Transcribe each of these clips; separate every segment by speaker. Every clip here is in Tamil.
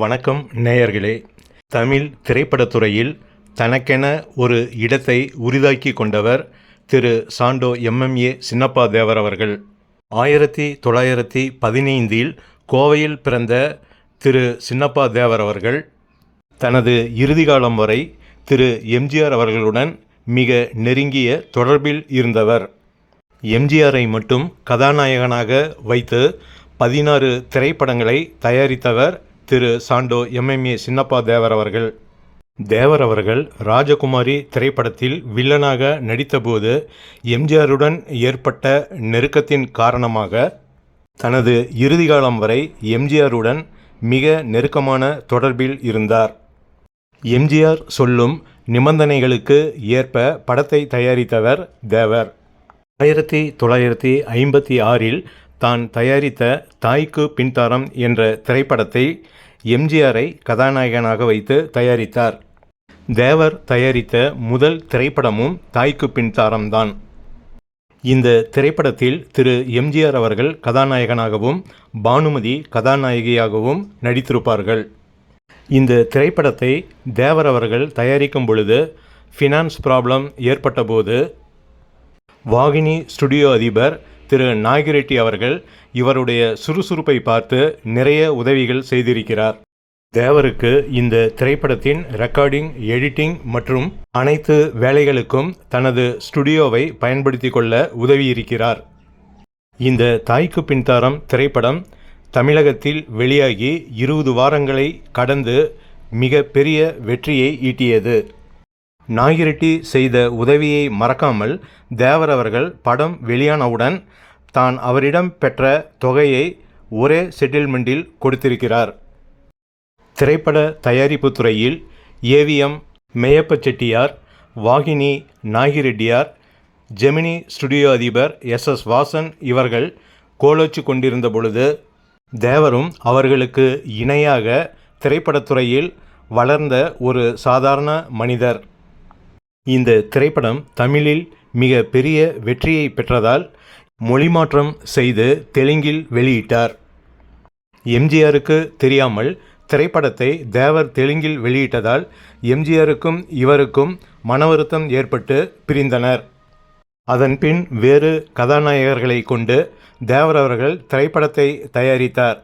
Speaker 1: வணக்கம் நேயர்களே. தமிழ் திரைப்படத்துறையில் தனக்கென ஒரு இடத்தை உரிதாக்கி கொண்டவர் திரு சாண்டோ எம்எம்ஏ சின்னப்பா தேவர் அவர்கள். 1915 கோவையில் பிறந்த திரு சின்னப்பா தேவர் அவர்கள் தனது இறுதி காலம் வரை திரு எம்ஜிஆர் அவர்களுடன் மிக நெருங்கிய தொடர்பில் இருந்தவர். எம்ஜிஆரை மட்டும் கதாநாயகனாக வைத்து 16 திரைப்படங்களை தயாரித்தவர் திரு சாண்டோ எம்எம்ஏ சின்னப்பா தேவர் அவர்கள். தேவர் அவர்கள் ராஜகுமாரி திரைப்படத்தில் வில்லனாக நடித்தபோது எம்ஜிஆருடன் ஏற்பட்ட நெருக்கத்தின் காரணமாக தனது இறுதி காலம் வரை எம்ஜிஆருடன் மிக நெருக்கமான தொடர்பில் இருந்தார். எம்ஜிஆர் சொல்லும் நிபந்தனைகளுக்கு ஏற்ப படத்தை தயாரித்தவர் தேவர். 1956 தான் தயாரித்த தாய்க்கு பின்தாரம் என்ற திரைப்படத்தை எம்ஜிஆரை கதாநாயகனாக வைத்து தயாரித்தார். தேவர் தயாரித்த முதல் திரைப்படமும் தாய்க்கு பின்தாரம் தான். இந்த திரைப்படத்தில் திரு எம்ஜிஆர் அவர்கள் கதாநாயகனாகவும் பானுமதி கதாநாயகியாகவும் நடித்திருப்பார்கள். இந்த திரைப்படத்தை தேவர் அவர்கள் தயாரிக்கும் பொழுது ஃபினான்ஸ் ப்ராப்ளம் ஏற்பட்டபோது வாகினி ஸ்டுடியோ அதிபர் திரு நாகிரெட்டி அவர்கள் இவருடைய சுறுசுறுப்பை பார்த்து நிறைய உதவிகள் செய்திருக்கிறார். தேவருக்கு இந்த திரைப்படத்தின் ரெக்கார்டிங், எடிட்டிங் மற்றும் அனைத்து வேலைகளுக்கும் தனது ஸ்டுடியோவை பயன்படுத்தி கொள்ள உதவியிருக்கிறார். இந்த தாய்க்கு பின்தாரம் திரைப்படம் தமிழகத்தில் வெளியாகி 20 வாரங்களை கடந்து மிக பெரிய வெற்றியை ஈட்டியது. நாகிரெட்டி செய்த உதவியை மறக்காமல் தேவர் அவர்கள் படம் வெளியானவுடன் தான் அவரிடம் பெற்ற தொகையை ஒரே செட்டில்மெண்டில் கொடுத்திருக்கிறார். திரைப்பட தயாரிப்பு துறையில் ஏவிஎம் மெய்யப்ப செட்டியார், வாகினி நாகிரெட்டியார், ஜெமினி ஸ்டுடியோ அதிபர் எஸ் வாசன் இவர்கள் கோலோச்சு கொண்டிருந்த பொழுது தேவரும் அவர்களுக்கு இணையாக திரைப்படத்துறையில் வளர்ந்த ஒரு சாதாரண மனிதர். இந்த திரைப்படம் தமிழில் மிக பெரிய வெற்றியை பெற்றதால் மொழிமாற்றம் செய்து தெலுங்கில் வெளியிட்டார். எம்ஜிஆருக்கு தெரியாமல் திரைப்படத்தை தேவர் தெலுங்கில் வெளியிட்டதால் எம்ஜிஆருக்கும் இவருக்கும் மனவருத்தம் ஏற்பட்டு பிரிந்தனர். அதன்பின் வேறு கதாநாயகர்களை கொண்டு தேவர் அவர்கள் திரைப்படத்தை தயாரித்தார்.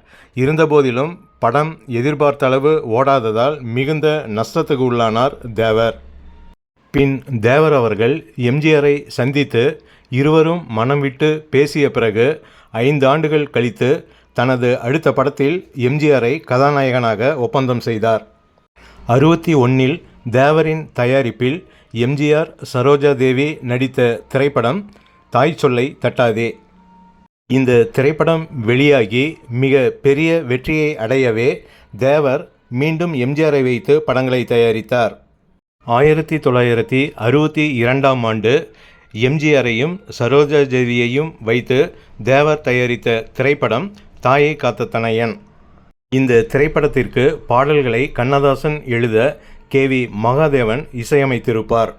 Speaker 1: இருந்தபோதிலும் படம் எதிர்பார்த்த அளவு ஓடாததால் மிகுந்த நஷ்டத்துக்கு உள்ளானார் தேவர். பின் தேவர் அவர்கள் எம்ஜிஆரை சந்தித்து இருவரும் மனம் விட்டு பேசிய பிறகு 5 ஆண்டுகள் கழித்து தனது அடுத்த படத்தில் எம்ஜிஆரை கதாநாயகனாக ஒப்பந்தம் செய்தார். 61 தேவரின் தயாரிப்பில் எம்ஜிஆர், சரோஜா தேவி நடித்த திரைப்படம் தாய் சொல்லை தட்டாதே. இந்த திரைப்படம் வெளியாகி மிக பெரிய வெற்றியை அடையவே தேவர் மீண்டும் எம்ஜிஆரை வைத்து படங்களை தயாரித்தார். 1962 எம்ஜிஆரையும் சரோஜா தேவியையும் வைத்து தேவர் தயாரித்த திரைப்படம் தாயை காத்த தனையன். இந்த திரைப்படத்திற்கு பாடல்களை கண்ணதாசன் எழுத KV மகாதேவன் இசையமைத்திருப்பார்.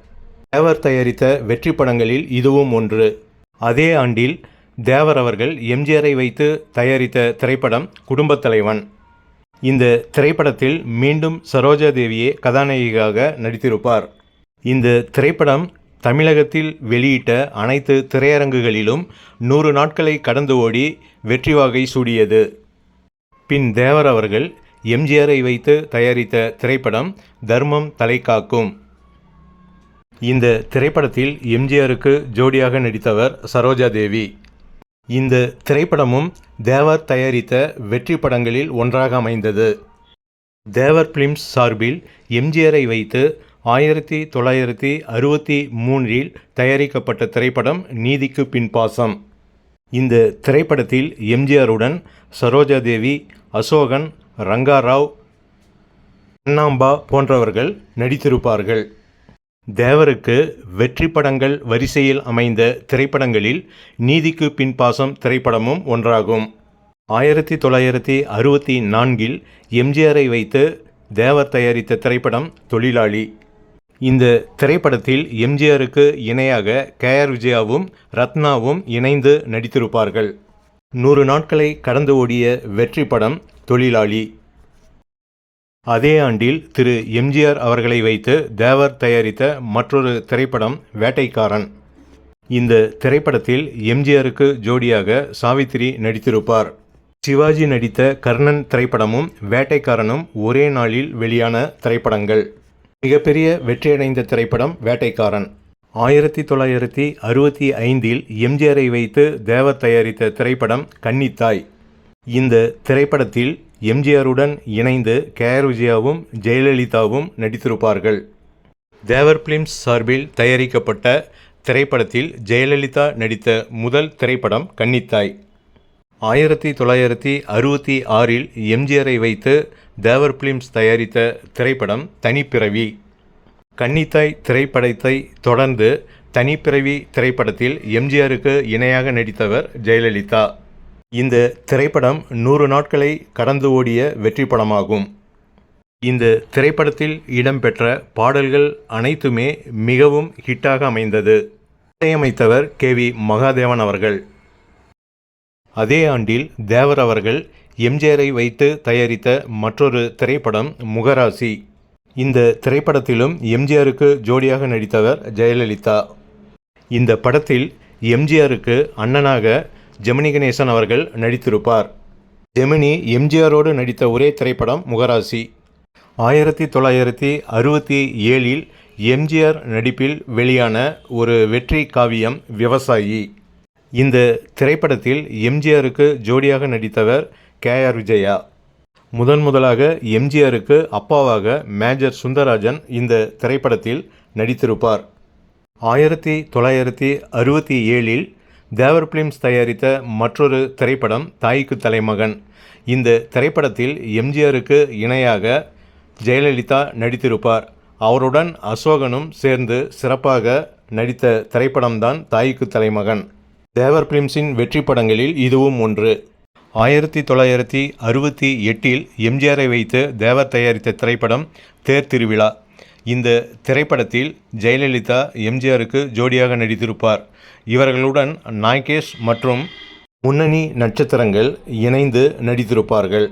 Speaker 1: தேவர் தயாரித்த வெற்றி படங்களில் இதுவும் ஒன்று. அதே ஆண்டில் தேவர் அவர்கள் எம்ஜிஆரை வைத்து தயாரித்த திரைப்படம் குடும்பத் தலைவன். இந்த திரைப்படத்தில் மீண்டும் சரோஜா தேவியே கதாநாயகியாக நடித்திருப்பார். இந்த திரைப்படம் தமிழகத்தில் வெளியிட்ட அனைத்து திரையரங்குகளிலும் 100 நாட்களை கடந்து ஓடி வெற்றி வாகை சூடியது. பின் தேவர் அவர்கள் எம்ஜிஆரை வைத்து தயாரித்த திரைப்படம் தர்மம் தலை காக்கும். இந்த திரைப்படத்தில் எம்ஜிஆருக்கு ஜோடியாக நடித்தவர் சரோஜா தேவி. இந்த திரைப்படமும் தேவர் தயாரித்த வெற்றி படங்களில் ஒன்றாக அமைந்தது. தேவர் பிலிம்ஸ் சார்பில் எம்ஜிஆரை வைத்து 1963 தயாரிக்கப்பட்ட திரைப்படம் நீதிக்கு பின் பாசம். இந்த திரைப்படத்தில் எம்ஜிஆருடன் சரோஜா தேவி, அசோகன், ரங்காராவ், கண்ணாம்பா போன்றவர்கள் நடித்திருப்பார்கள். தேவருக்கு வெற்றி படங்கள் வரிசையில் அமைந்த திரைப்படங்களில் நீதிக்கு பின் பாசம் திரைப்படமும் ஒன்றாகும். 1964 எம்ஜிஆரை வைத்து தேவர் தயாரித்த திரைப்படம் தொழிலாளி. இந்த திரைப்படத்தில் எம்ஜிஆருக்கு இணையாக KR விஜயாவும் ரத்னாவும் இணைந்து நடித்திருப்பார்கள். 100 நாட்களை கடந்து ஓடிய வெற்றி படம் தொழிலாளி. அதே ஆண்டில் திரு எம்ஜிஆர் அவர்களை வைத்து தேவர் தயாரித்த மற்றொரு திரைப்படம் வேட்டைக்காரன். இந்த திரைப்படத்தில் எம்ஜிஆருக்கு ஜோடியாக சாவித்திரி நடித்திருப்பார். சிவாஜி நடித்த கர்ணன் திரைப்படமும் வேட்டைக்காரனும் ஒரே நாளில் வெளியான திரைப்படங்கள். மிகப்பெரிய வெற்றியடைந்த திரைப்படம் வேட்டைக்காரன். 1965 எம்ஜிஆரை வைத்து தேவர் தயாரித்த திரைப்படம் கன்னித்தாய். இந்த திரைப்படத்தில் எம்ஜிஆருடன் இணைந்து கே.ஆர். விஜயாவும் ஜெயலலிதாவும் நடித்திருப்பார்கள். தேவர் பிலிம்ஸ் சார்பில் தயாரிக்கப்பட்ட திரைப்படத்தில் ஜெயலலிதா நடித்த முதல் திரைப்படம் கன்னித்தாய். 1966 எம்ஜிஆரை வைத்து தேவர் பிலிம்ஸ் தயாரித்த திரைப்படம் தனிப்பிறவி. கன்னித்தாய் திரைப்படத்தை தொடர்ந்து தனிப்பிறவி திரைப்படத்தில் எம்ஜிஆருக்கு இணையாக நடித்தவர் ஜெயலலிதா. இந்த திரைப்படம் 100 நாட்களை கடந்து ஓடிய வெற்றி படமாகும். இந்த திரைப்படத்தில் இடம்பெற்ற பாடல்கள் அனைத்துமே மிகவும் ஹிட்டாக அமைந்தது. இசையமைத்தவர் கே.வி. மகாதேவன் அவர்கள். அதே ஆண்டில் தேவர் அவர்கள் எம்ஜிஆரை வைத்து தயாரித்த மற்றொரு திரைப்படம் முகராசி. இந்த திரைப்படத்திலும் எம்ஜிஆருக்கு ஜோடியாக நடித்தவர் ஜெயலலிதா. இந்த படத்தில் எம்ஜிஆருக்கு அண்ணனாக ஜெமினி கணேசன் அவர்கள் நடித்திருப்பார். ஜெமினி எம்ஜிஆரோடு நடித்த ஒரே திரைப்படம் முகராசி. 1967 எம்ஜிஆர் நடிப்பில் வெளியான ஒரு வெற்றி காவியம் விவசாயி. இந்த திரைப்படத்தில் எம்ஜிஆருக்கு ஜோடியாக நடித்தவர் கே.ஆர். விஜயா. முதலாக எம்ஜிஆருக்கு அப்பாவாக மேஜர் சுந்தரராஜன் இந்த திரைப்படத்தில் நடித்திருப்பார். 1967 தேவர் பிலிம்ஸ் தயாரித்த மற்றொரு திரைப்படம் தாய்க்கு தலைமகன். இந்த திரைப்படத்தில் எம்ஜிஆருக்கு இணையாக ஜெயலலிதா நடித்திருப்பார். அவருடன் அசோகனும் சேர்ந்து சிறப்பாக நடித்த திரைப்படம்தான் தாய்க்கு தலைமகன். தேவர் பிலிம்ஸின் வெற்றி படங்களில் இதுவும் ஒன்று. 1968 எம்ஜிஆரை வைத்து தேவர் தயாரித்த திரைப்படம் தேர் திருவிழா. இந்த திரைப்படத்தில் ஜெயலலிதா எம்ஜிஆருக்கு ஜோடியாக நடித்திருப்பார். இவர்களுடன் நாகேஷ் மற்றும் முன்னணி நட்சத்திரங்கள் இணைந்து நடித்திருப்பார்கள்.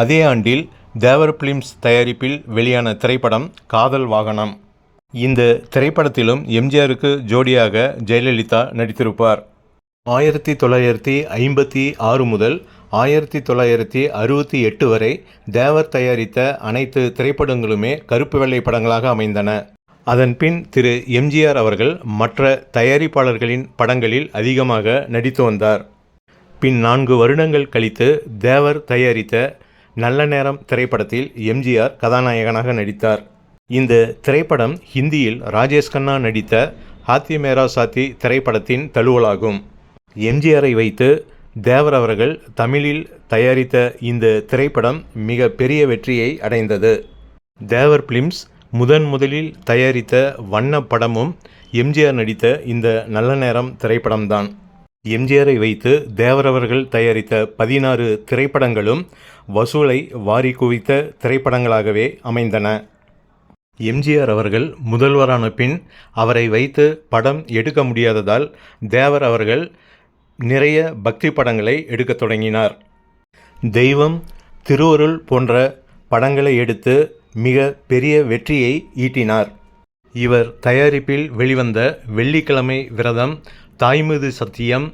Speaker 1: அதே ஆண்டில் தேவர் பிலிம்ஸ் தயாரிப்பில் வெளியான திரைப்படம் காதல் வாகனம். இந்த திரைப்படத்திலும் எம்ஜிஆருக்கு ஜோடியாக ஜெயலலிதா நடித்திருப்பார். 1956 முதல் 1968 வரை தேவர் தயாரித்த அனைத்து திரைப்படங்களுமே கருப்பு வெள்ளை படங்களாக அமைந்தன. அதன்பின் திரு எம்ஜிஆர் அவர்கள் மற்ற தயாரிப்பாளர்களின் படங்களில் அதிகமாக நடித்து வந்தார். பின் 4 வருடங்கள் கழித்து தேவர் தயாரித்த நல்ல நேரம் திரைப்படத்தில் எம்ஜிஆர் கதாநாயகனாக நடித்தார். இந்த திரைப்படம் ஹிந்தியில் ராஜேஷ் கண்ணா நடித்த ஹாத்தி மேரா சாத்தி திரைப்படத்தின் தழுவலாகும். எம்ஜிஆரை வைத்து தேவர் அவர்கள் தமிழில் தயாரித்த இந்த திரைப்படம் மிக பெரிய வெற்றியை அடைந்தது. தேவர் பிலிம்ஸ் முதலில் தயாரித்த வண்ண படமும் எம்ஜிஆர் நடித்த இந்த நல்ல நேரம் திரைப்படம்தான். எம்ஜிஆரை வைத்து தேவர் அவர்கள் தயாரித்த 16 திரைப்படங்களும் வசூலை வாரி குவித்த திரைப்படங்களாகவே அமைந்தன. எம்ஜிஆர் அவர்கள் முதல்வரான பின் அவரை வைத்து படம் எடுக்க முடியாததால் தேவர் அவர்கள் நிறைய பக்தி படங்களை எடுக்கத் தொடங்கினார். தெய்வம், திருவருள் போன்ற படங்களை எடுத்து மிக பெரிய வெற்றியை ஈட்டினார். இவர் தயாரிப்பில் வெளிவந்த வெள்ளிக்கிழமை விரதம், தாய்மீது சத்தியம்,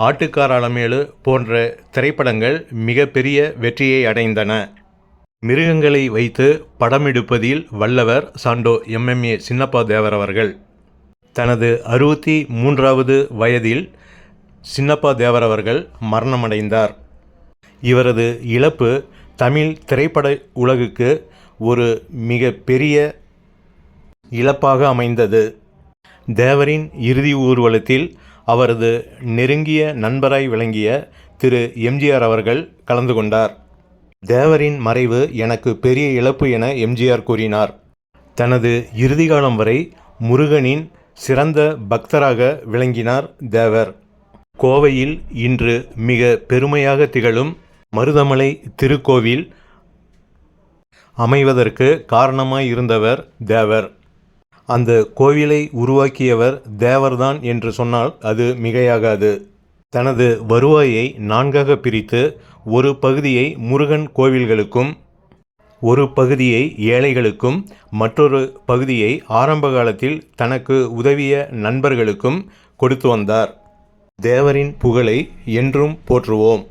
Speaker 1: ஆட்டுக்கார அலமேலு போன்ற திரைப்படங்கள் மிக பெரிய வெற்றியை அடைந்தன. மிருகங்களை வைத்து படமெடுப்பதில் வல்லவர் சாண்டோ MMA சின்னப்பா தேவர் அவர்கள். தனது 63வது வயதில் சின்னப்பா தேவர் அவர்கள் மரணமடைந்தார். இவரது இழப்பு தமிழ் திரைப்பட உலகுக்கு ஒரு மிக பெரிய இழப்பாக அமைந்தது. தேவரின் இறுதி ஊர்வலத்தில் அவரது நெருங்கிய நண்பராய் விளங்கிய திரு எம்ஜிஆர் அவர்கள் கலந்து கொண்டார். தேவரின் மறைவு எனக்கு பெரிய இழப்பு என எம்ஜிஆர் கூறினார். தனது இறுதி காலம் வரை முருகனின் சிறந்த பக்தராக விளங்கினார் தேவர். கோவையில் இன்று மிக பெருமையாக திகழும் மருதமலை திருக்கோவில் அமைவதற்கு காரணமாயிருந்தவர் தேவர். அந்த கோவிலை உருவாக்கியவர் தேவர்தான் என்று சொன்னால் அது மிகையாகாது. தனது வருவாயை 4ஆக பிரித்து ஒரு பகுதியை முருகன் கோவில்களுக்கும், ஒரு பகுதியை ஏழைகளுக்கும், மற்றொரு பகுதியை ஆரம்ப காலத்தில் தனக்கு உதவிய நண்பர்களுக்கும் கொடுத்து வந்தார். தேவரின் புகழை என்றும் போற்றுவோம்.